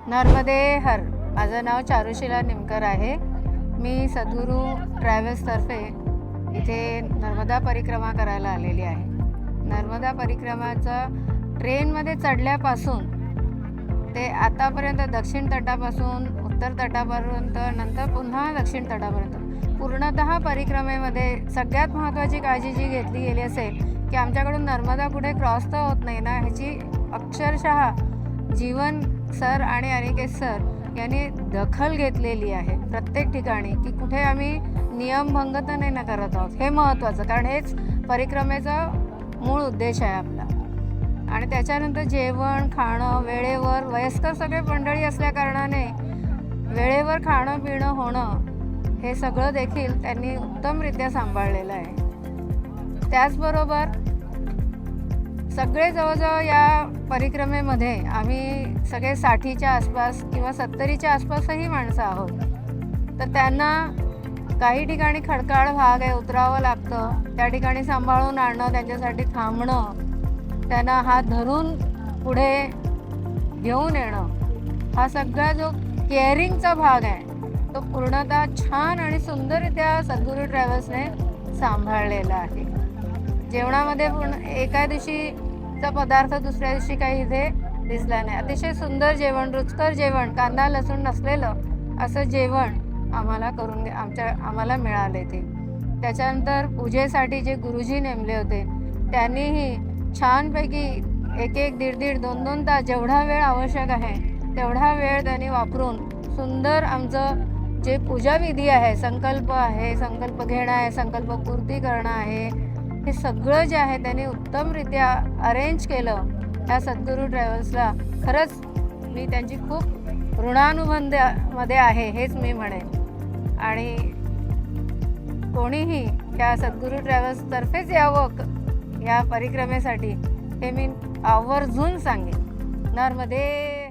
नर्मदे हर. माझं नाव चारुशीला निमकर आहे. मी सद्गुरू ट्रॅव्हल्सतर्फे इथे नर्मदा परिक्रमा करायला आलेली आहे. नर्मदा परिक्रमाचं ट्रेनमध्ये चढल्यापासून ते आतापर्यंत दक्षिण तटापासून उत्तर तटापर्यंत, नंतर पुन्हा दक्षिण तटापर्यंत पूर्णतः परिक्रमेमध्ये सगळ्यात महत्त्वाची काळजी जी घेतली गेली असेल की आमच्याकडून नर्मदा कुठे क्रॉस तर होत नाही ना, ह्याची अक्षरशः जीवन सर आणि अनिकेत सर यांनी दखल घेतलेली आहे प्रत्येक ठिकाणी की कुठे आम्ही नियमभंग तर नाही ना करत आहोत. हे महत्त्वाचं, कारण हेच परिक्रमेचा मूळ उद्देश आहे आपला. आणि त्याच्यानंतर जेवण खाणं वेळेवर, वयस्कर सगळे मंडळी असल्या कारणाने वेळेवर खाणं पिणं होणं हे सगळं देखील त्यांनी उत्तमरित्या सांभाळलेलं आहे. त्याचबरोबर सगळे जवळजवळ या परिक्रमेमध्ये आम्ही सगळे 60च्या आसपास किंवा 70च्या आसपासही माणसं आहोत. तर त्यांना काही ठिकाणी खडकाळ भाग आहे, उतरावं लागतं, त्या ठिकाणी सांभाळून आणणं, त्यांच्यासाठी थांबणं, त्यांना हात धरून पुढे घेऊन येणं, हा सगळा जो केअरिंगचा भाग आहे तो पूर्णतः छान आणि सुंदररित्या सद्गुरू ट्रॅव्हल्सने सांभाळलेला आहे. जेवणामध्ये एका दिवशीचा पदार्थ दुसऱ्या दिवशी काही इथे दिसला नाही. अतिशय सुंदर जेवण, रुचकर जेवण, कांदा लसूण नसलेलं असं जेवण आम्हाला मिळाले ते. त्याच्यानंतर पूजेसाठी जे गुरुजी नेमले होते त्यांनीही छानपैकी एक दीड 2 तास जेवढा वेळ आवश्यक आहे तेवढा वेळ त्यांनी वापरून सुंदर आमचं जे पूजाविधी आहे, संकल्प आहे, संकल्प घेणं आहे, संकल्पपूर्ती करणं आहे, हे सगळं जे आहे त्यांनी उत्तमरित्या अरेंज केलं. या सद्गुरू ट्रॅव्हल्सला खरंच मी त्यांची खूप ऋणानुबंधामध्ये आहे हेच मी म्हणेन. आणि कोणीही या सद्गुरू ट्रॅव्हल्सतर्फेच यावं या परिक्रमेसाठी हे मी आवर्जून सांगेन. नर्मदे